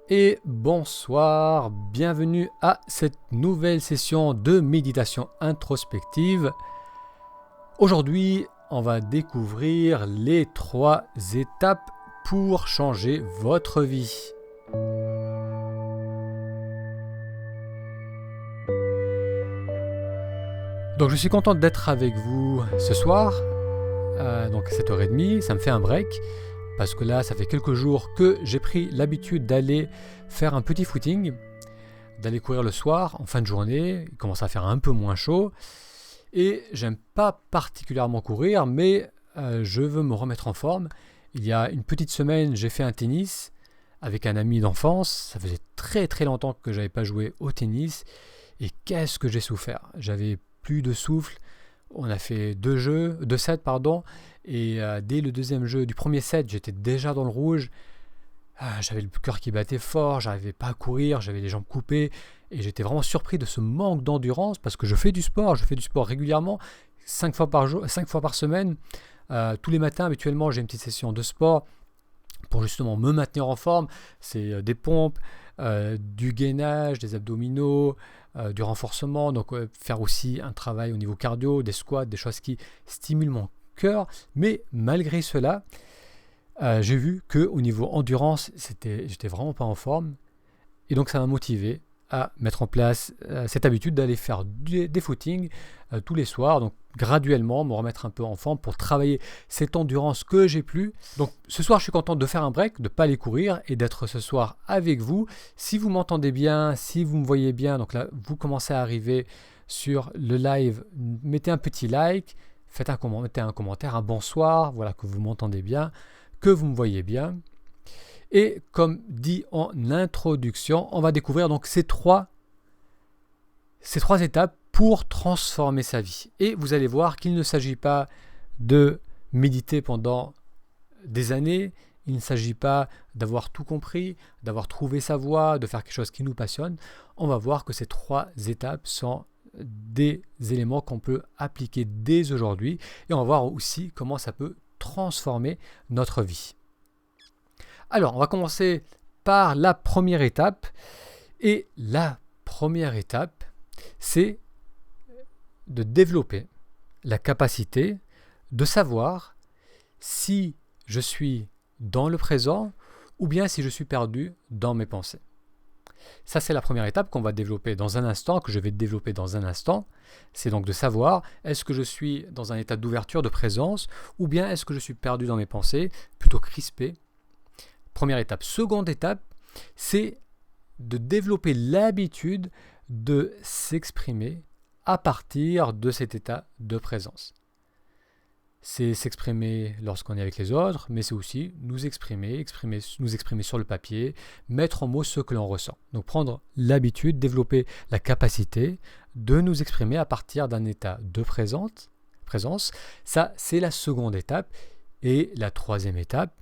Et bonsoir, bienvenue à cette nouvelle session de méditation introspective. Aujourd'hui, on va découvrir les 3 étapes pour changer votre vie. Donc je suis content d'être avec vous ce soir, donc à 7h30, ça me fait un break. Parce que là, ça fait quelques jours que j'ai pris l'habitude d'aller faire un petit footing, d'aller courir le soir, en fin de journée. Il commence à faire un peu moins chaud. Et j'aime pas particulièrement courir, mais je veux me remettre en forme. Il y a une petite semaine, j'ai fait un tennis avec un ami d'enfance. Ça faisait très très longtemps que je n'avais pas joué au tennis. Et qu'est-ce que j'ai souffert! J'avais plus de souffle. On a fait 2 sets, et dès le deuxième jeu du premier set, j'étais déjà dans le rouge. J'avais le cœur qui battait fort, j'arrivais pas à courir, j'avais les jambes coupées, et j'étais vraiment surpris de ce manque d'endurance parce que je fais du sport régulièrement, 5 fois par jour, 5 fois par semaine. Tous les matins, habituellement, j'ai une petite session de sport pour justement me maintenir en forme. C'est des pompes, du gainage, des abdominaux, du renforcement, donc faire aussi un travail au niveau cardio, des squats, des choses qui stimulent mon cœur. Mais malgré cela, j'ai vu qu'au niveau endurance, j'étais vraiment pas en forme. Et donc ça m'a motivé à mettre en place cette habitude d'aller faire des footings tous les soirs, donc graduellement me remettre un peu en forme pour travailler cette endurance que j'ai plus. Donc ce soir je suis content de faire un break, de ne pas aller courir et d'être ce soir avec vous. Si vous m'entendez bien, si vous me voyez bien, donc là vous commencez à arriver sur le live, mettez un petit like, mettez un commentaire, un bonsoir, voilà que vous m'entendez bien, que vous me voyez bien. Et comme dit en introduction, on va découvrir donc ces trois étapes pour transformer sa vie. Et vous allez voir qu'il ne s'agit pas de méditer pendant des années, il ne s'agit pas d'avoir tout compris, d'avoir trouvé sa voie, de faire quelque chose qui nous passionne. On va voir que ces 3 étapes sont des éléments qu'on peut appliquer dès aujourd'hui. Et on va voir aussi comment ça peut transformer notre vie. Alors, on va commencer par la première étape. Et la première étape, c'est de développer la capacité de savoir si je suis dans le présent ou bien si je suis perdu dans mes pensées. Ça, c'est la première étape qu'on va développer dans un instant, que je vais développer dans un instant. C'est donc de savoir, est-ce que je suis dans un état d'ouverture, de présence, ou bien est-ce que je suis perdu dans mes pensées, plutôt crispé. Première étape. Seconde étape, c'est de développer l'habitude de s'exprimer à partir de cet état de présence. C'est s'exprimer lorsqu'on est avec les autres, mais c'est aussi nous exprimer sur le papier, mettre en mots ce que l'on ressent. Donc prendre l'habitude, développer la capacité de nous exprimer à partir d'un état de présence. Ça, c'est la seconde étape. Et la troisième étape,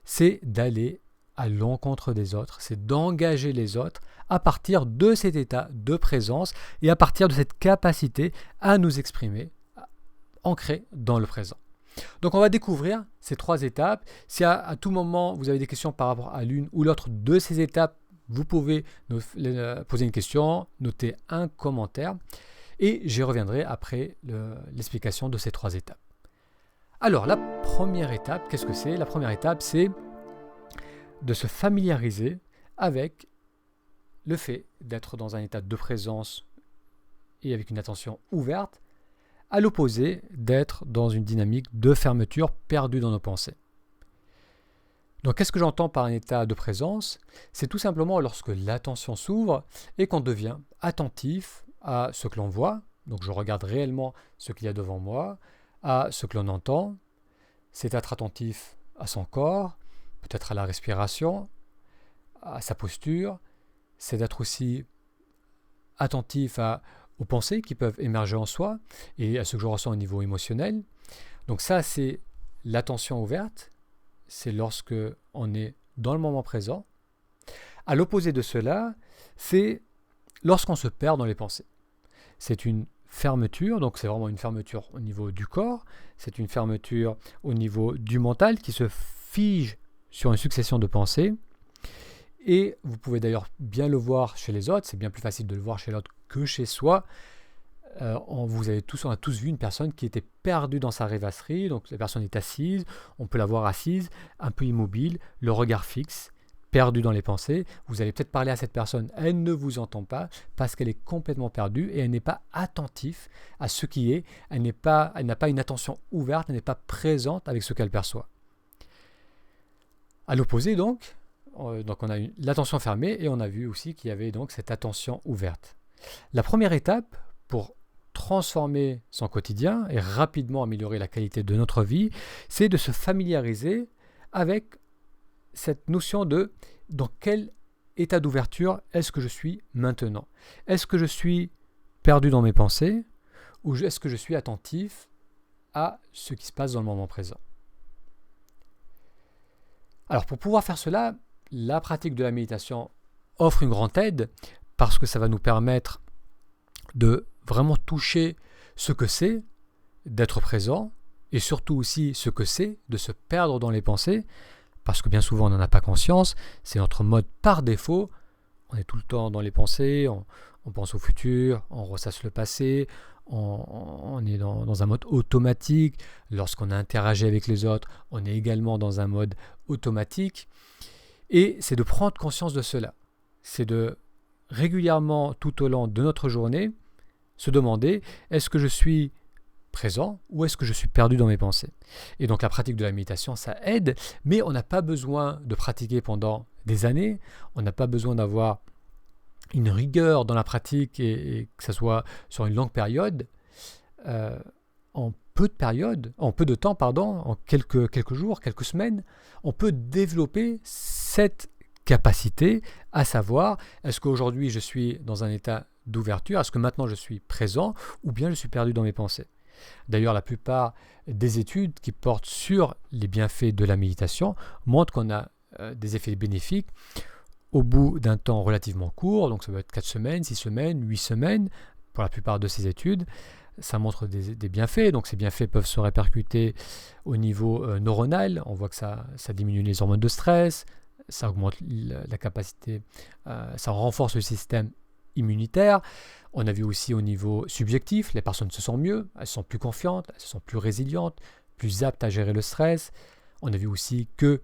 c'est d'aller à l'encontre des autres, c'est d'engager les autres à partir de cet état de présence et à partir de cette capacité à nous exprimer ancré dans le présent. Donc on va découvrir ces 3 étapes. Si à tout moment vous avez des questions par rapport à l'une ou l'autre de ces étapes, vous pouvez nous poser une question, noter un commentaire et j'y reviendrai après l'explication de ces 3 étapes. Alors la première étape, qu'est-ce que c'est? La première étape, c'est de se familiariser avec le fait d'être dans un état de présence et avec une attention ouverte, à l'opposé d'être dans une dynamique de fermeture perdue dans nos pensées. Donc qu'est-ce que j'entends par un état de présence? C'est tout simplement lorsque l'attention s'ouvre et qu'on devient attentif à ce que l'on voit, donc je regarde réellement ce qu'il y a devant moi, à ce que l'on entend, c'est être attentif à son corps, peut-être à la respiration, à sa posture, c'est d'être aussi attentif aux pensées qui peuvent émerger en soi et à ce que je ressens au niveau émotionnel. Donc ça, c'est l'attention ouverte, c'est lorsque on est dans le moment présent. À l'opposé de cela, c'est lorsqu'on se perd dans les pensées. C'est une fermeture, donc c'est vraiment une fermeture au niveau du corps, c'est une fermeture au niveau du mental qui se fige sur une succession de pensées Et vous pouvez d'ailleurs bien le voir chez les autres, c'est bien plus facile de le voir chez l'autre que chez soi. On a tous vu une personne qui était perdue dans sa rêvasserie, donc la personne est assise, on peut la voir assise, un peu immobile, le regard fixe, perdue dans les pensées. Vous allez peut-être parler à cette personne, elle ne vous entend pas parce qu'elle est complètement perdue et elle n'est pas attentive à ce qui est, elle n'a pas une attention ouverte, elle n'est pas présente avec ce qu'elle perçoit. À l'opposé donc on a eu l'attention fermée et on a vu aussi qu'il y avait donc cette attention ouverte. La première étape pour transformer son quotidien et rapidement améliorer la qualité de notre vie, c'est de se familiariser avec cette notion de dans quel état d'ouverture est-ce que je suis maintenant. Est-ce que je suis perdu dans mes pensées ou est-ce que je suis attentif à ce qui se passe dans le moment présent. Alors pour pouvoir faire cela, la pratique de la méditation offre une grande aide parce que ça va nous permettre de vraiment toucher ce que c'est d'être présent et surtout aussi ce que c'est de se perdre dans les pensées parce que bien souvent on n'en a pas conscience, c'est notre mode par défaut, on est tout le temps dans les pensées, on pense au futur, on ressasse le passé, on est dans un mode automatique, lorsqu'on interagit avec les autres, on est également dans un mode automatique et c'est de prendre conscience de cela, c'est de régulièrement tout au long de notre journée se demander est-ce que je suis présent ou est-ce que je suis perdu dans mes pensées. Et donc la pratique de la méditation, ça aide, mais on n'a pas besoin de pratiquer pendant des années, on n'a pas besoin d'avoir une rigueur dans la pratique et que ça soit sur une longue période, en peu de temps, en quelques jours, quelques semaines, on peut développer cette capacité à savoir est-ce qu'aujourd'hui je suis dans un état d'ouverture, est-ce que maintenant je suis présent ou bien je suis perdu dans mes pensées. D'ailleurs, la plupart des études qui portent sur les bienfaits de la méditation montrent qu'on a des effets bénéfiques au bout d'un temps relativement court, donc ça peut être 4 semaines, 6 semaines, 8 semaines, pour la plupart de ces études, ça montre des bienfaits, donc ces bienfaits peuvent se répercuter au niveau neuronal, on voit que ça diminue les hormones de stress, ça augmente la capacité, ça renforce le système immunitaire. On a vu aussi au niveau subjectif, les personnes se sentent mieux, elles sont plus confiantes, elles se sentent plus résilientes, plus aptes à gérer le stress. On a vu aussi que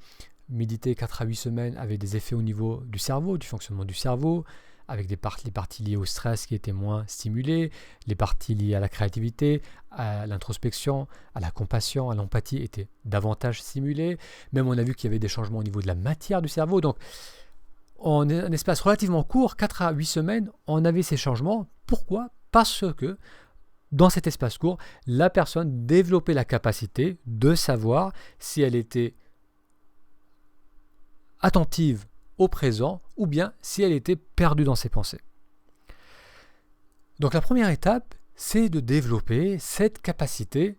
méditer 4 à 8 semaines avait des effets au niveau du cerveau, du fonctionnement du cerveau, avec les parties liées au stress qui étaient moins stimulées, les parties liées à la créativité, à l'introspection, à la compassion, à l'empathie étaient davantage stimulées. Même on a vu qu'il y avait des changements au niveau de la matière du cerveau. Donc en un espace relativement court, 4 à 8 semaines, on avait ces changements. Pourquoi ? Parce que dans cet espace court, la personne développait la capacité de savoir si elle était attentive au présent ou bien si elle était perdue dans ses pensées. Donc la première étape, c'est de développer cette capacité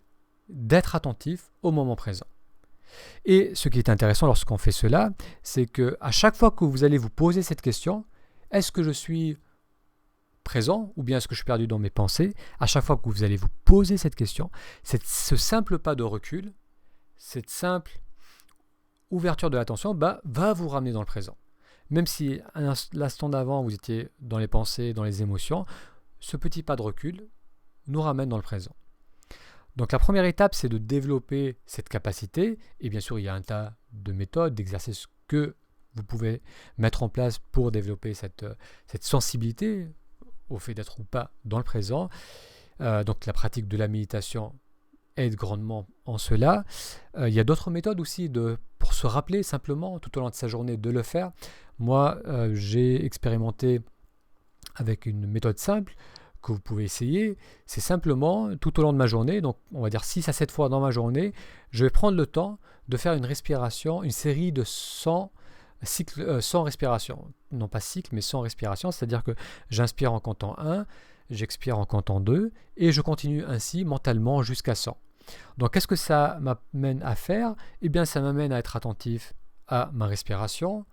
d'être attentif au moment présent. Et ce qui est intéressant lorsqu'on fait cela, c'est qu'à chaque fois que vous allez vous poser cette question, est-ce que je suis présent ou bien est-ce que je suis perdu dans mes pensées, à chaque fois que vous allez vous poser cette question, ce simple pas de recul, cette simple ouverture de l'attention va vous ramener dans le présent. Même si à l'instant d'avant vous étiez dans les pensées, dans les émotions, ce petit pas de recul nous ramène dans le présent. Donc la première étape, c'est de développer cette capacité. Et bien sûr, il y a un tas de méthodes, d'exercices que vous pouvez mettre en place pour développer cette sensibilité au fait d'être ou pas dans le présent. Donc la pratique de la méditation aide grandement en cela. Il y a d'autres méthodes aussi pour se rappeler simplement tout au long de sa journée de le faire. Moi, j'ai expérimenté avec une méthode simple que vous pouvez essayer, c'est simplement tout au long de ma journée, donc on va dire 6 à 7 fois dans ma journée, je vais prendre le temps de faire une respiration, une série de 100 cycles, 100 respirations, non pas cycles, mais 100 respirations, c'est-à-dire que j'inspire en comptant 1, j'expire en comptant 2, et je continue ainsi mentalement jusqu'à 100. Donc qu'est-ce que ça m'amène à faire ? Eh bien ça m'amène à être attentif à ma respiration,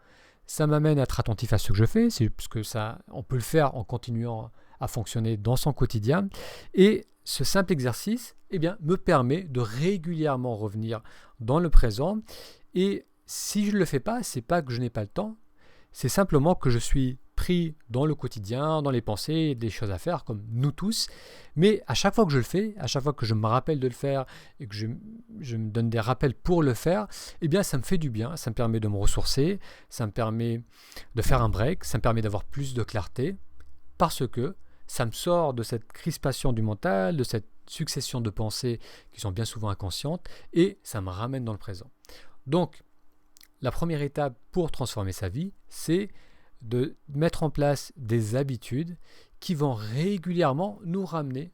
ça m'amène à être attentif à ce que je fais, c'est parce que ça, on peut le faire en continuant à fonctionner dans son quotidien. Et ce simple exercice me permet de régulièrement revenir dans le présent. Et si je ne le fais pas, c'est pas que je n'ai pas le temps, c'est simplement que je suis pris dans le quotidien, dans les pensées, des choses à faire, comme nous tous. Mais à chaque fois que je le fais, à chaque fois que je me rappelle de le faire et que je me donne des rappels pour le faire, eh bien ça me fait du bien, ça me permet de me ressourcer, ça me permet de faire un break, ça me permet d'avoir plus de clarté, parce que ça me sort de cette crispation du mental, de cette succession de pensées qui sont bien souvent inconscientes, et ça me ramène dans le présent. Donc, la première étape pour transformer sa vie, c'est de mettre en place des habitudes qui vont régulièrement nous ramener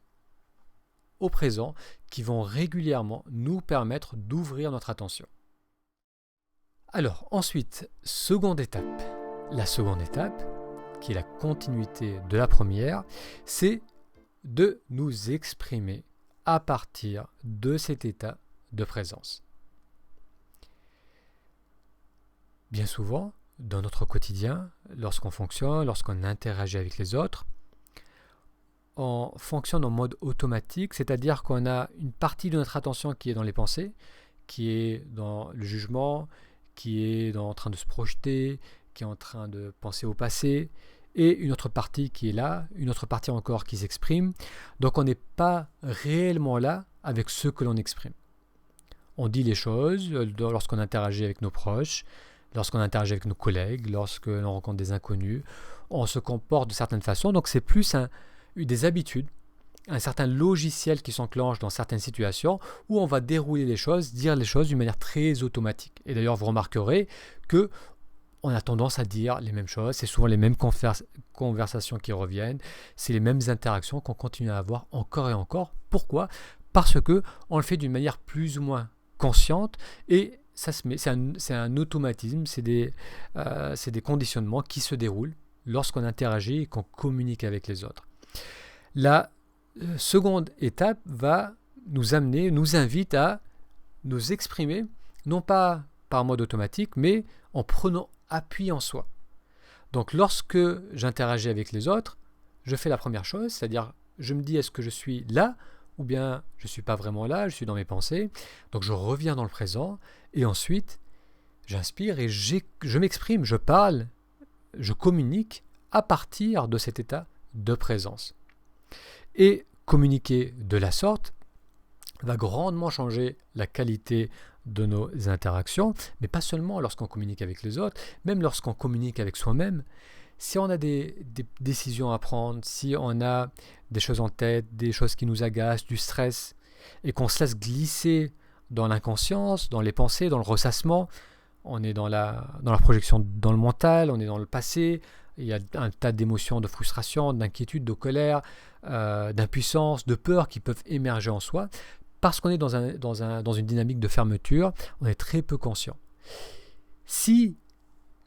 au présent, qui vont régulièrement nous permettre d'ouvrir notre attention. Alors, ensuite, seconde étape. La seconde étape, qui est la continuité de la première, c'est de nous exprimer à partir de cet état de présence. Bien souvent, dans notre quotidien, lorsqu'on fonctionne, lorsqu'on interagit avec les autres, on fonctionne en mode automatique, c'est-à-dire qu'on a une partie de notre attention qui est dans les pensées, qui est dans le jugement, qui est en train de se projeter, qui est en train de penser au passé, et une autre partie qui est là, une autre partie encore qui s'exprime. Donc on n'est pas réellement là avec ce que l'on exprime. On dit les choses lorsqu'on interagit avec nos proches, lorsqu'on interagit avec nos collègues, lorsque l'on rencontre des inconnus, on se comporte de certaines façons. Donc c'est plus des habitudes, un certain logiciel qui s'enclenche dans certaines situations où on va dérouler les choses, dire les choses d'une manière très automatique. Et d'ailleurs, vous remarquerez que on a tendance à dire les mêmes choses, c'est souvent les mêmes conversations qui reviennent, c'est les mêmes interactions qu'on continue à avoir encore et encore. Pourquoi ? Parce qu'on le fait d'une manière plus ou moins consciente et c'est un automatisme, c'est des conditionnements qui se déroulent lorsqu'on interagit et qu'on communique avec les autres. La seconde étape va nous invite à nous exprimer, non pas par mode automatique, mais en prenant appui en soi. Donc lorsque j'interagis avec les autres, je fais la première chose, c'est-à-dire je me dis est-ce que je suis là ou bien je ne suis pas vraiment là, je suis dans mes pensées. Donc je reviens dans le présent et ensuite j'inspire et je m'exprime, je parle, je communique à partir de cet état de présence. Et communiquer de la sorte va grandement changer la qualité de nos interactions, mais pas seulement lorsqu'on communique avec les autres, même lorsqu'on communique avec soi-même. Si on a des décisions à prendre, si on a des choses en tête, des choses qui nous agacent, du stress, et qu'on se laisse glisser dans l'inconscience, dans les pensées, dans le ressassement, on est dans la projection dans le mental, on est dans le passé, il y a un tas d'émotions, de frustration, d'inquiétude, de colère, d'impuissance, de peur qui peuvent émerger en soi. Parce qu'on est dans une dynamique de fermeture, on est très peu conscient. Si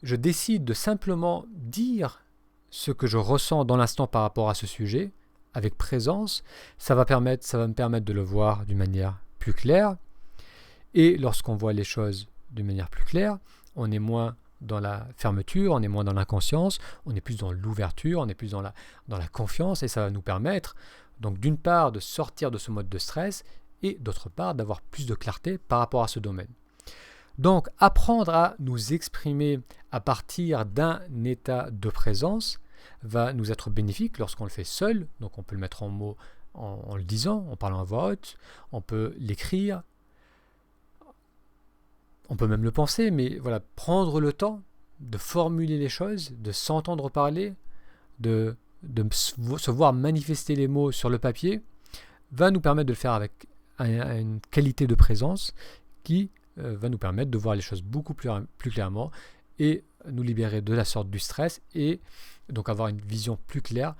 je décide de simplement dire ce que je ressens dans l'instant par rapport à ce sujet, avec présence, ça va me permettre de le voir d'une manière plus claire. Et lorsqu'on voit les choses d'une manière plus claire, on est moins dans la fermeture, on est moins dans l'inconscience, on est plus dans l'ouverture, on est plus dans la confiance, et ça va nous permettre, donc d'une part, de sortir de ce mode de stress, et d'autre part d'avoir plus de clarté par rapport à ce domaine. Donc apprendre à nous exprimer à partir d'un état de présence va nous être bénéfique lorsqu'on le fait seul, donc on peut le mettre en mots en le disant, en parlant à voix haute, on peut l'écrire, on peut même le penser, mais voilà, prendre le temps de formuler les choses, de s'entendre parler, de se voir manifester les mots sur le papier, va nous permettre de le faire avec une qualité de présence qui va nous permettre de voir les choses beaucoup plus clairement et nous libérer de la sorte du stress et donc avoir une vision plus claire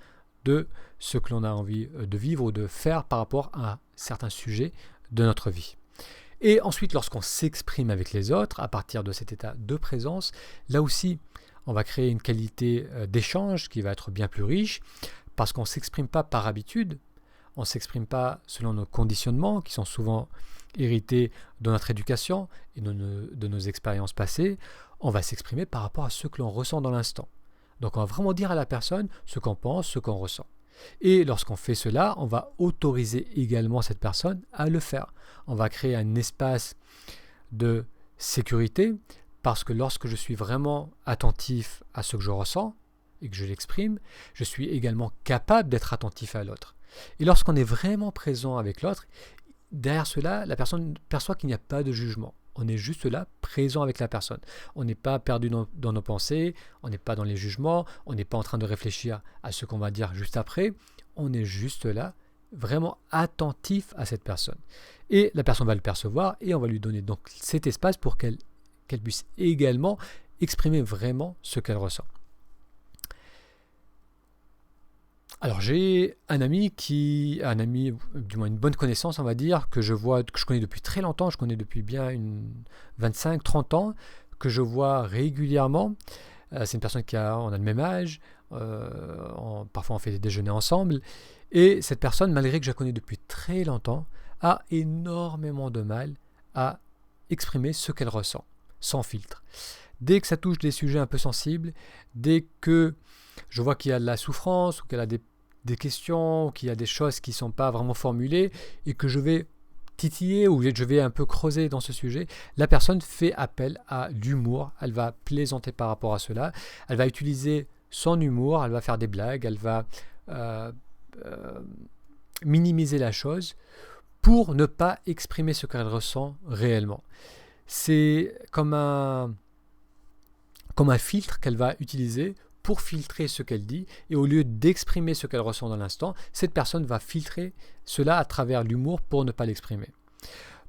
de ce que l'on a envie de vivre ou de faire par rapport à certains sujets de notre vie. Et ensuite, lorsqu'on s'exprime avec les autres, à partir de cet état de présence, là aussi, on va créer une qualité d'échange qui va être bien plus riche parce qu'on ne s'exprime pas par habitude, on ne s'exprime pas selon nos conditionnements qui sont souvent hérités de notre éducation et de nos expériences passées. On va s'exprimer par rapport à ce que l'on ressent dans l'instant. Donc on va vraiment dire à la personne ce qu'on pense, ce qu'on ressent. Et lorsqu'on fait cela, on va autoriser également cette personne à le faire. On va créer un espace de sécurité parce que lorsque je suis vraiment attentif à ce que je ressens et que je l'exprime, je suis également capable d'être attentif à l'autre. Et lorsqu'on est vraiment présent avec l'autre, derrière cela, la personne perçoit qu'il n'y a pas de jugement. On est juste là, présent avec la personne. On n'est pas perdu dans nos pensées, on n'est pas dans les jugements, on n'est pas en train de réfléchir à ce qu'on va dire juste après. On est juste là, vraiment attentif à cette personne. Et la personne va le percevoir et on va lui donner donc cet espace pour qu'elle puisse également exprimer vraiment ce qu'elle ressent. Alors j'ai un ami, du moins une bonne connaissance on va dire, que je connais depuis très longtemps, je connais depuis bien 25-30 ans, que je vois régulièrement. C'est une personne on a le même âge, parfois on fait des déjeuners ensemble, et cette personne, malgré que je la connais depuis très longtemps, a énormément de mal à exprimer ce qu'elle ressent, sans filtre. Dès que ça touche des sujets un peu sensibles, dès que je vois qu'il y a de la souffrance, ou qu'elle a des questions, ou qu'il y a des choses qui ne sont pas vraiment formulées, et que je vais titiller, ou je vais un peu creuser dans ce sujet, la personne fait appel à l'humour, elle va plaisanter par rapport à cela, elle va utiliser son humour, elle va faire des blagues, elle va minimiser la chose pour ne pas exprimer ce qu'elle ressent réellement. C'est comme un filtre qu'elle va utiliser pour filtrer ce qu'elle dit, et au lieu d'exprimer ce qu'elle ressent dans l'instant, cette personne va filtrer cela à travers l'humour pour ne pas l'exprimer.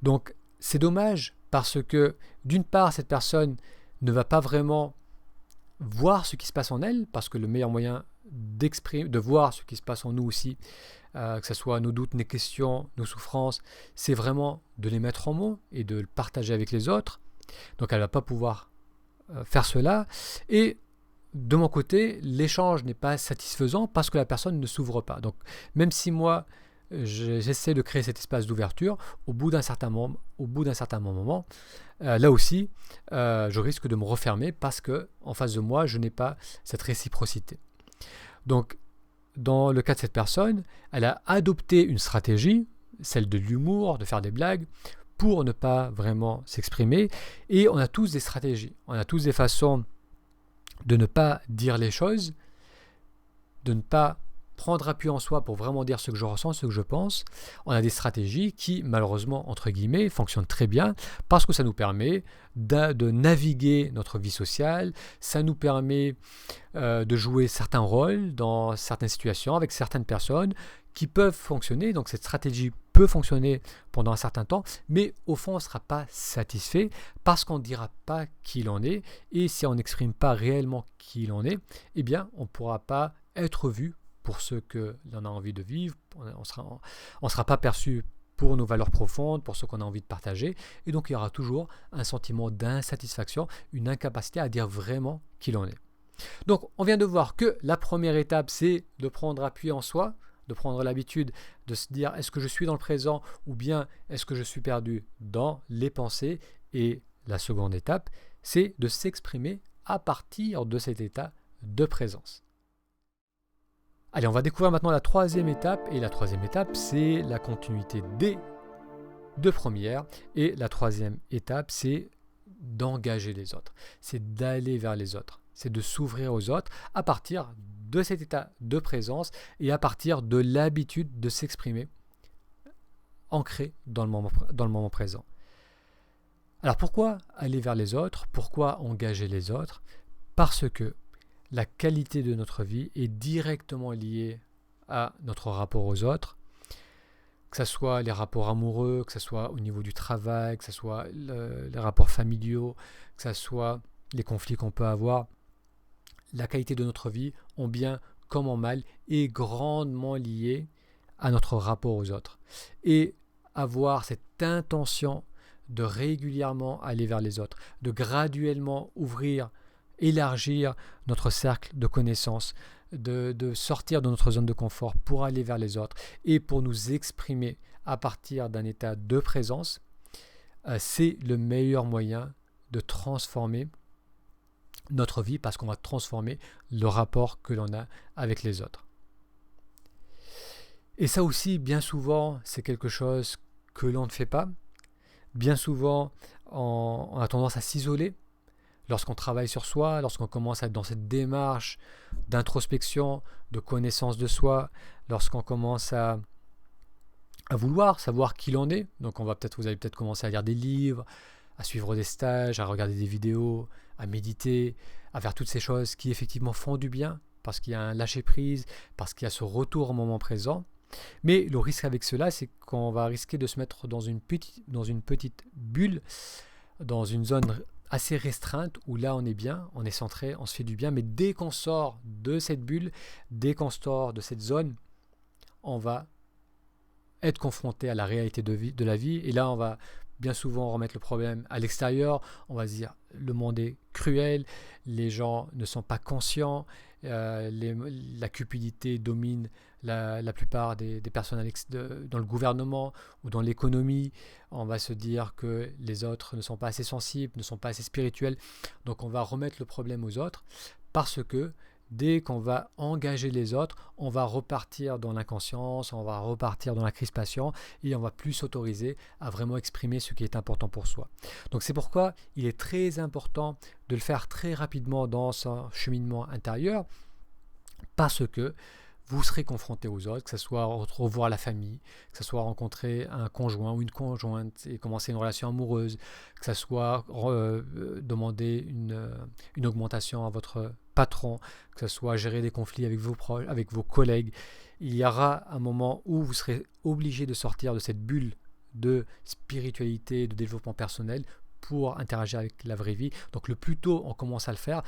Donc c'est dommage parce que d'une part cette personne ne va pas vraiment voir ce qui se passe en elle, parce que le meilleur moyen de voir ce qui se passe en nous aussi, que ce soit nos doutes, nos questions, nos souffrances, c'est vraiment de les mettre en mots et de le partager avec les autres. Donc elle ne va pas pouvoir faire cela, et de mon côté, l'échange n'est pas satisfaisant parce que la personne ne s'ouvre pas. Donc, même si moi, j'essaie de créer cet espace d'ouverture, au bout d'un certain moment, là aussi, je risque de me refermer parce que en face de moi, je n'ai pas cette réciprocité. Donc, dans le cas de cette personne, elle a adopté une stratégie, celle de l'humour, de faire des blagues, pour ne pas vraiment s'exprimer. Et on a tous des stratégies, on a tous des façons de ne pas dire les choses, de ne pas prendre appui en soi pour vraiment dire ce que je ressens, ce que je pense. On a des stratégies qui, malheureusement, entre guillemets, fonctionnent très bien parce que ça nous permet de naviguer notre vie sociale, ça nous permet de jouer certains rôles dans certaines situations avec certaines personnes qui peuvent fonctionner. Donc cette stratégie peut fonctionner pendant un certain temps, mais au fond on ne sera pas satisfait parce qu'on ne dira pas qui il en est, et si on n'exprime pas réellement qui il en est, eh bien on ne pourra pas être vu pour ce que l'on a envie de vivre, on sera pas perçu pour nos valeurs profondes, pour ce qu'on a envie de partager, et donc il y aura toujours un sentiment d'insatisfaction, une incapacité à dire vraiment qui l'on est. Donc on vient de voir que la première étape, c'est de prendre appui en soi, de prendre l'habitude de se dire est-ce que je suis dans le présent ou bien est-ce que je suis perdu dans les pensées, et la seconde étape, c'est de s'exprimer à partir de cet état de présence. Allez, on va découvrir maintenant la troisième étape, et la troisième étape, c'est la continuité des deux premières, et la troisième étape, c'est d'engager les autres, c'est d'aller vers les autres, c'est de s'ouvrir aux autres à partir de cet état de présence et à partir de l'habitude de s'exprimer ancré dans le moment présent. Alors pourquoi aller vers les autres? Pourquoi engager les autres? Parce que la qualité de notre vie est directement liée à notre rapport aux autres, que ce soit les rapports amoureux, que ce soit au niveau du travail, que ce soit les rapports familiaux, que ce soit les conflits qu'on peut avoir. La qualité de notre vie, en bien comme en mal, est grandement liée à notre rapport aux autres. Et avoir cette intention de régulièrement aller vers les autres, de graduellement élargir notre cercle de connaissances, de sortir de notre zone de confort pour aller vers les autres et pour nous exprimer à partir d'un état de présence, c'est le meilleur moyen de transformer notre vie, parce qu'on va transformer le rapport que l'on a avec les autres. Et ça aussi, bien souvent, c'est quelque chose que l'on ne fait pas. Bien souvent, on a tendance à s'isoler, lorsqu'on travaille sur soi, lorsqu'on commence à être dans cette démarche d'introspection, de connaissance de soi, lorsqu'on commence à vouloir savoir qui l'on est. Donc vous allez peut-être commencer à lire des livres, à suivre des stages, à regarder des vidéos, à méditer, à faire toutes ces choses qui effectivement font du bien, parce qu'il y a un lâcher-prise, parce qu'il y a ce retour au moment présent. Mais le risque avec cela, c'est qu'on va risquer de se mettre dans une petite bulle, dans une zone assez restreinte, où là on est bien, on est centré, on se fait du bien, mais dès qu'on sort de cette bulle, dès qu'on sort de cette zone, on va être confronté à la réalité de la vie, et là on va bien souvent remettre le problème à l'extérieur. On va se dire le monde est cruel, les gens ne sont pas conscients, la cupidité domine la plupart des personnes dans le gouvernement ou dans l'économie. On va se dire que les autres ne sont pas assez sensibles, ne sont pas assez spirituels, donc on va remettre le problème aux autres, parce que dès qu'on va engager les autres, on va repartir dans l'inconscience, on va repartir dans la crispation, et on va plus s'autoriser à vraiment exprimer ce qui est important pour soi. Donc c'est pourquoi il est très important de le faire très rapidement dans son cheminement intérieur, parce que vous serez confronté aux autres, que ce soit revoir la famille, que ce soit rencontrer un conjoint ou une conjointe et commencer une relation amoureuse, que ce soit demander une augmentation à votre patron, que ce soit gérer des conflits avec vos proches, avec vos collègues. Il y aura un moment où vous serez obligé de sortir de cette bulle de spiritualité, de développement personnel, pour interagir avec la vraie vie. Donc le plus tôt on commence à le faire,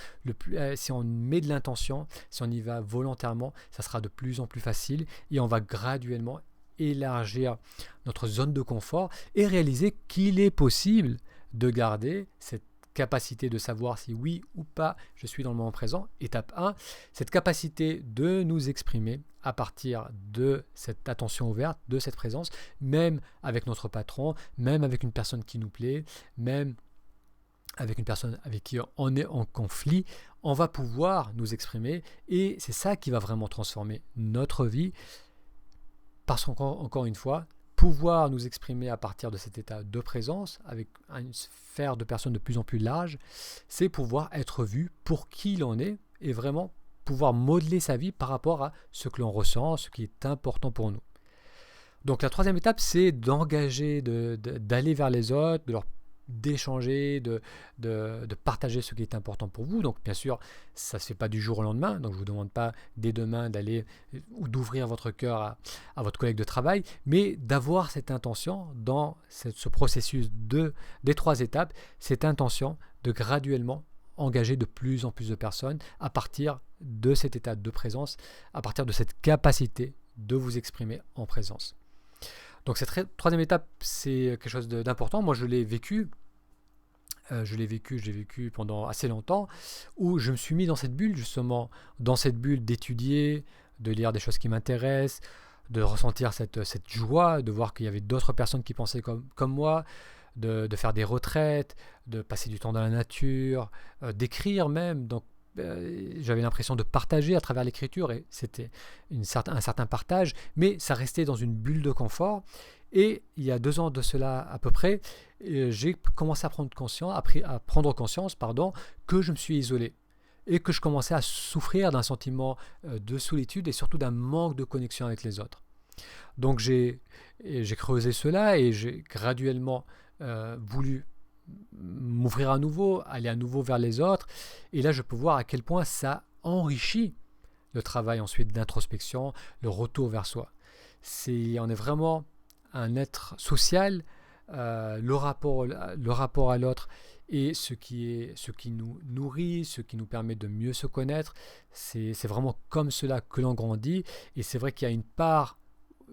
si on met de l'intention, si on y va volontairement, ça sera de plus en plus facile, et on va graduellement élargir notre zone de confort et réaliser qu'il est possible de garder cette capacité de savoir si oui ou pas je suis dans le moment présent. Étape 1, cette capacité de nous exprimer à partir de cette attention ouverte, de cette présence, même avec notre patron, même avec une personne qui nous plaît, même avec une personne avec qui on est en conflit, on va pouvoir nous exprimer, et c'est ça qui va vraiment transformer notre vie, parce qu'encore une fois, pouvoir nous exprimer à partir de cet état de présence avec une sphère de personnes de plus en plus large, c'est pouvoir être vu pour qui l'on est, et vraiment pouvoir modeler sa vie par rapport à ce que l'on ressent, ce qui est important pour nous. Donc la troisième étape, c'est d'engager, d'aller vers les autres, d'échanger, de partager ce qui est important pour vous. Donc bien sûr, ça ne se fait pas du jour au lendemain, donc je ne vous demande pas dès demain d'aller ou d'ouvrir votre cœur à votre collègue de travail, mais d'avoir cette intention dans ce processus des 3 étapes, cette intention de graduellement engager de plus en plus de personnes à partir de cet état de présence, à partir de cette capacité de vous exprimer en présence. Donc cette 3e étape, c'est quelque chose d'important. Moi, je l'ai vécu pendant assez longtemps, où je me suis mis dans cette bulle, justement, dans cette bulle d'étudier, de lire des choses qui m'intéressent, de ressentir cette joie, de voir qu'il y avait d'autres personnes qui pensaient comme moi, de faire des retraites, de passer du temps dans la nature, d'écrire même. Donc j'avais l'impression de partager à travers l'écriture, et c'était un certain partage, mais ça restait dans une bulle de confort. Et il y a 2 ans de cela à peu près, j'ai commencé à prendre conscience que je me suis isolé, et que je commençais à souffrir d'un sentiment de solitude, et surtout d'un manque de connexion avec les autres. Donc j'ai creusé cela, et j'ai graduellement voulu m'ouvrir à nouveau, aller à nouveau vers les autres, et là je peux voir à quel point ça enrichit le travail ensuite d'introspection, le retour vers soi. On est vraiment un être social, le rapport à l'autre et ce qui nous nourrit, ce qui nous permet de mieux se connaître, c'est vraiment comme cela que l'on grandit. Et c'est vrai qu'il y a une part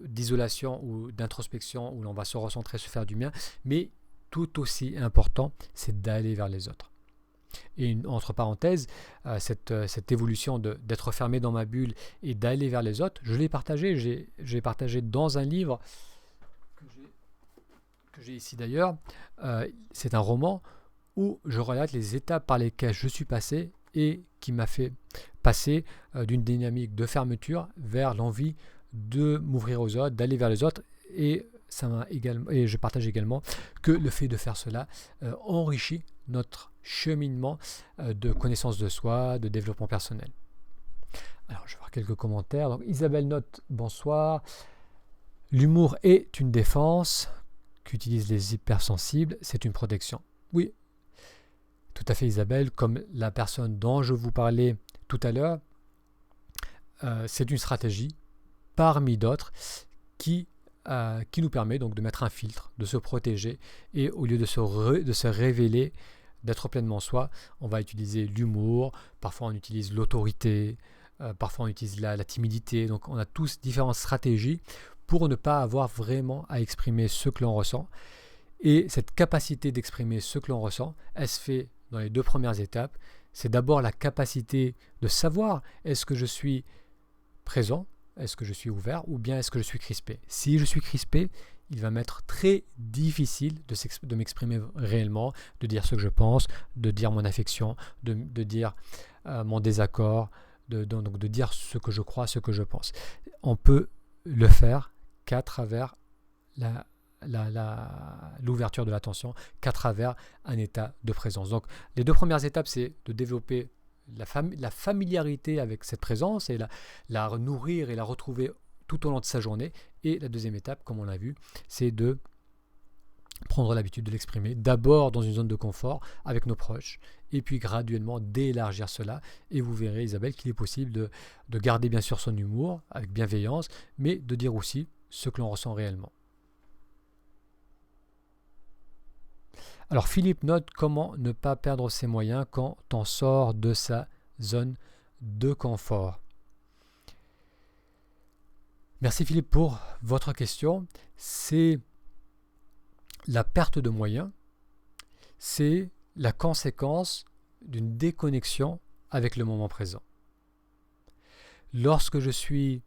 d'isolation ou d'introspection où l'on va se recentrer, se faire du bien, mais tout aussi important, c'est d'aller vers les autres. Et entre parenthèses, cette évolution d'être fermé dans ma bulle et d'aller vers les autres, je l'ai partagé. J'ai partagé dans un livre que j'ai ici d'ailleurs. C'est un roman où je relate les étapes par lesquelles je suis passé et qui m'a fait passer d'une dynamique de fermeture vers l'envie de m'ouvrir aux autres, d'aller vers les autres. Et je partage également que le fait de faire cela enrichit notre cheminement de connaissance de soi, de développement personnel. Alors, je vais voir quelques commentaires. Donc, Isabelle note, bonsoir. L'humour est une défense qu'utilisent les hypersensibles, c'est une protection. Oui, tout à fait Isabelle, comme la personne dont je vous parlais tout à l'heure, c'est une stratégie parmi d'autres qui nous permet donc de mettre un filtre, de se protéger et au lieu de se révéler, d'être pleinement soi, on va utiliser l'humour, parfois on utilise l'autorité, parfois on utilise la timidité, donc on a tous différentes stratégies pour ne pas avoir vraiment à exprimer ce que l'on ressent. Et cette capacité d'exprimer ce que l'on ressent, elle se fait dans les 2 premières étapes. C'est d'abord la capacité de savoir est-ce que je suis présent, est-ce que je suis ouvert ou bien est-ce que je suis crispé. Si je suis crispé, il va m'être très difficile de m'exprimer réellement, de dire ce que je pense, de dire mon affection, de dire mon désaccord, donc de dire ce que je crois, ce que je pense. On peut le faire qu'à travers l'ouverture de l'attention, qu'à travers un état de présence. Donc les 2 premières étapes, c'est de développer la familiarité avec cette présence et la nourrir et la retrouver tout au long de sa journée. Et la 2e étape, comme on l'a vu, c'est de prendre l'habitude de l'exprimer, d'abord dans une zone de confort avec nos proches, et puis graduellement d'élargir cela. Et vous verrez, Isabelle, qu'il est possible de garder bien sûr son humour avec bienveillance, mais de dire aussi ce que l'on ressent réellement. Alors Philippe note comment ne pas perdre ses moyens quand on sort de sa zone de confort. Merci Philippe pour votre question. C'est la perte de moyens, c'est la conséquence d'une déconnexion avec le moment présent. Lorsque je suis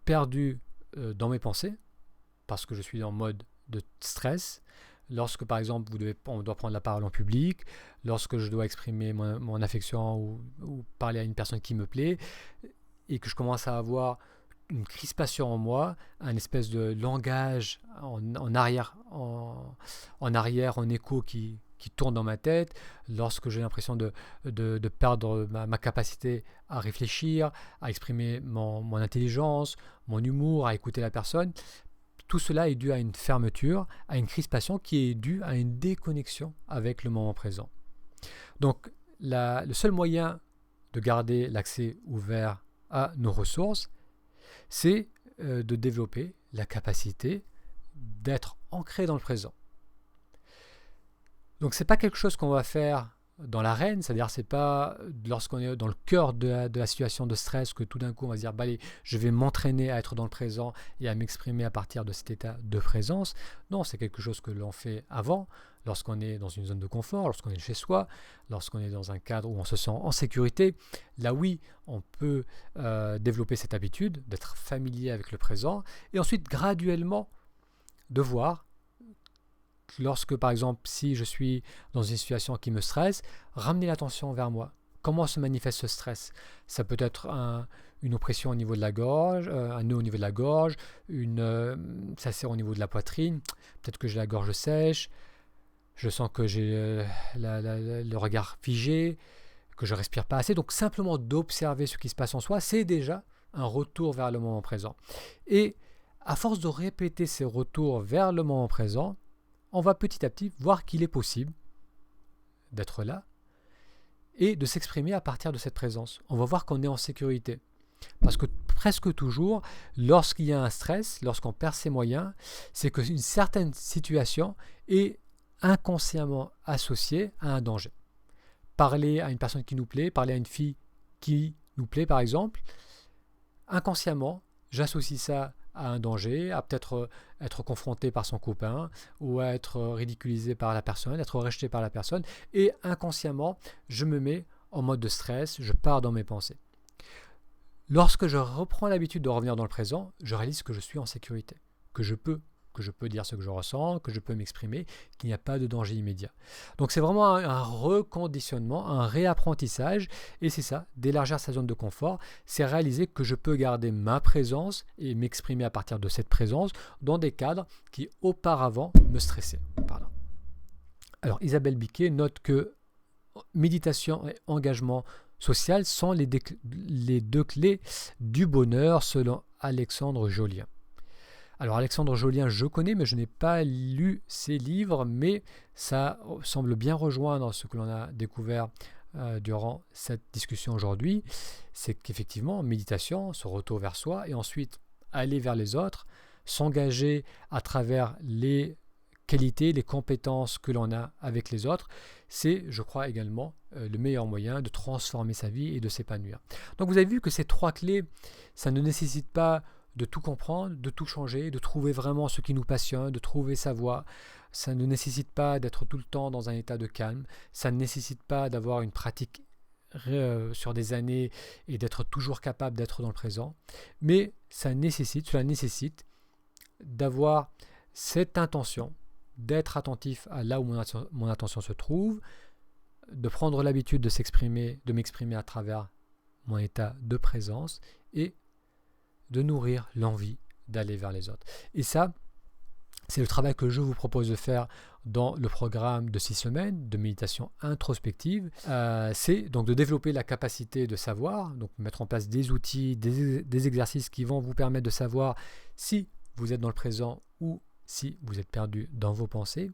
perdu dans mes pensées, parce que je suis en mode de stress, lorsque par exemple on doit prendre la parole en public, lorsque je dois exprimer mon affection ou parler à une personne qui me plaît, et que je commence à avoir une crispation en moi, un espèce de langage en arrière, en écho qui tourne dans ma tête, lorsque j'ai l'impression de perdre ma capacité à réfléchir, à exprimer mon intelligence, mon humour, à écouter la personne, tout cela est dû à une fermeture, à une crispation qui est due à une déconnexion avec le moment présent. Donc, le seul moyen de garder l'accès ouvert à nos ressources, c'est de développer la capacité d'être ancré dans le présent. Donc c'est pas quelque chose qu'on va faire dans l'arène, c'est-à-dire c'est pas lorsqu'on est dans le cœur de la situation de stress que tout d'un coup on va se dire allez, je vais m'entraîner à être dans le présent et à m'exprimer à partir de cet état de présence. Non, c'est quelque chose que l'on fait avant, lorsqu'on est dans une zone de confort, lorsqu'on est chez soi, lorsqu'on est dans un cadre où on se sent en sécurité. Là oui, on peut développer cette habitude d'être familier avec le présent et ensuite graduellement de voir lorsque, par exemple, si je suis dans une situation qui me stresse, ramener l'attention vers moi. Comment se manifeste ce stress? Ça peut être une oppression au niveau de la gorge, un nœud au niveau de la gorge, ça serre au niveau de la poitrine, peut-être que j'ai la gorge sèche, je sens que j'ai le regard figé, que je ne respire pas assez. Donc simplement d'observer ce qui se passe en soi, c'est déjà un retour vers le moment présent. Et à force de répéter ces retours vers le moment présent, on va petit à petit voir qu'il est possible d'être là et de s'exprimer à partir de cette présence. On va voir qu'on est en sécurité. Parce que presque toujours, lorsqu'il y a un stress, lorsqu'on perd ses moyens, c'est qu'une certaine situation est inconsciemment associée à un danger. Parler à une personne qui nous plaît, parler à une fille qui nous plaît par exemple, inconsciemment, j'associe ça à un danger, à peut-être être confronté par son copain ou à être ridiculisé par la personne, être rejeté par la personne, et inconsciemment, je me mets en mode de stress, je pars dans mes pensées. Lorsque je reprends l'habitude de revenir dans le présent, je réalise que je suis en sécurité, que je peux dire ce que je ressens, que je peux m'exprimer, qu'il n'y a pas de danger immédiat. Donc c'est vraiment un reconditionnement, un réapprentissage, et c'est ça, d'élargir sa zone de confort, c'est réaliser que je peux garder ma présence et m'exprimer à partir de cette présence dans des cadres qui auparavant me stressaient. Alors Isabelle Biquet note que méditation et engagement social sont les deux clés du bonheur selon Alexandre Jolien. Alors Alexandre Jolien, je connais, mais je n'ai pas lu ses livres, mais ça semble bien rejoindre ce que l'on a découvert durant cette discussion aujourd'hui. C'est qu'effectivement, méditation, se retour vers soi, et ensuite aller vers les autres, s'engager à travers les qualités, les compétences que l'on a avec les autres, c'est, je crois également, le meilleur moyen de transformer sa vie et de s'épanouir. Donc vous avez vu que ces trois clés, ça ne nécessite pas de tout comprendre, de tout changer, de trouver vraiment ce qui nous passionne, de trouver sa voie. Ça ne nécessite pas d'être tout le temps dans un état de calme. Ça ne nécessite pas d'avoir une pratique sur des années et d'être toujours capable d'être dans le présent. Mais cela nécessite d'avoir cette intention, d'être attentif à là où mon attention se trouve, de prendre l'habitude de m'exprimer à travers mon état de présence et de nourrir l'envie d'aller vers les autres. Et ça, c'est le travail que je vous propose de faire dans le programme de 6 semaines de méditation introspective. C'est donc de développer la capacité de savoir, donc mettre en place des outils, des exercices qui vont vous permettre de savoir si vous êtes dans le présent ou si vous êtes perdu dans vos pensées.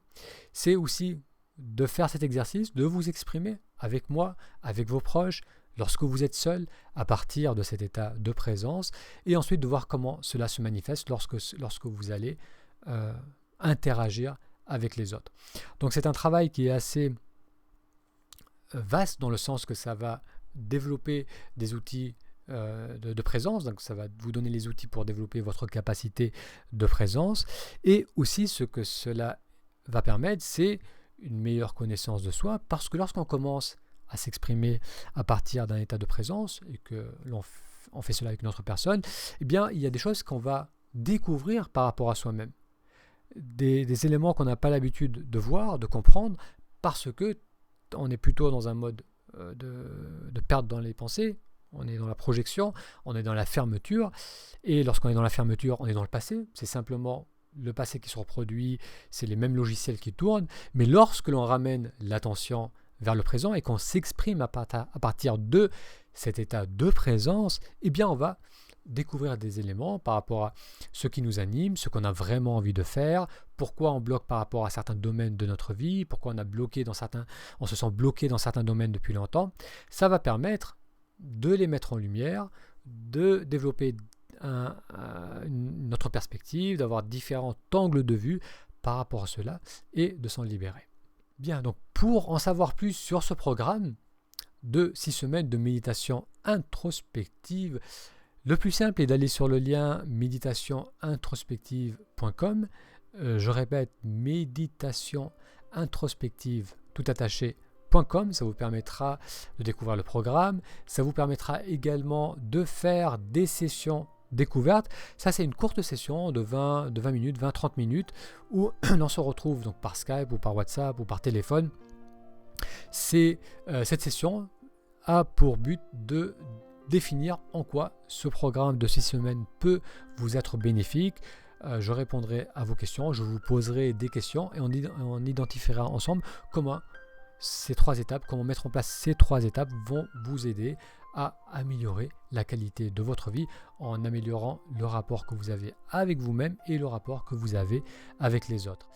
C'est aussi de faire cet exercice, de vous exprimer avec moi, avec vos proches, lorsque vous êtes seul, à partir de cet état de présence, et ensuite de voir comment cela se manifeste lorsque vous allez interagir avec les autres. Donc c'est un travail qui est assez vaste dans le sens que ça va développer des outils de présence, donc ça va vous donner les outils pour développer votre capacité de présence, et aussi ce que cela va permettre, c'est une meilleure connaissance de soi, parce que lorsqu'on commence à s'exprimer à partir d'un état de présence et que l'on fait cela avec une autre personne, eh bien, il y a des choses qu'on va découvrir par rapport à soi-même. Des éléments qu'on n'a pas l'habitude de voir, de comprendre, parce que on est plutôt dans un mode de perte dans les pensées, on est dans la projection, on est dans la fermeture, et lorsqu'on est dans la fermeture, on est dans le passé, c'est simplement le passé qui se reproduit, c'est les mêmes logiciels qui tournent, mais lorsque l'on ramène l'attention vers le présent et qu'on s'exprime à partir de cet état de présence, eh bien on va découvrir des éléments par rapport à ce qui nous anime, ce qu'on a vraiment envie de faire, pourquoi on bloque par rapport à certains domaines de notre vie, pourquoi on se sent bloqué dans certains domaines depuis longtemps. Ça va permettre de les mettre en lumière, de développer notre perspective, d'avoir différents angles de vue par rapport à cela et de s'en libérer. Bien, donc pour en savoir plus sur ce programme de 6 semaines de méditation introspective, le plus simple est d'aller sur le lien méditationintrospective.com. Je répète, méditationintrospective tout attaché.com. Ça vous permettra de découvrir le programme. Ça vous permettra également de faire des sessions découverte. Ça, c'est une courte session de 20 minutes, 20-30 minutes où l'on se retrouve donc par Skype ou par WhatsApp ou par téléphone. Cette session a pour but de définir en quoi ce programme de 6 semaines peut vous être bénéfique. Je répondrai à vos questions, je vous poserai des questions et on identifiera ensemble comment mettre en place ces 3 étapes vont vous aider à améliorer la qualité de votre vie en améliorant le rapport que vous avez avec vous-même et le rapport que vous avez avec les autres.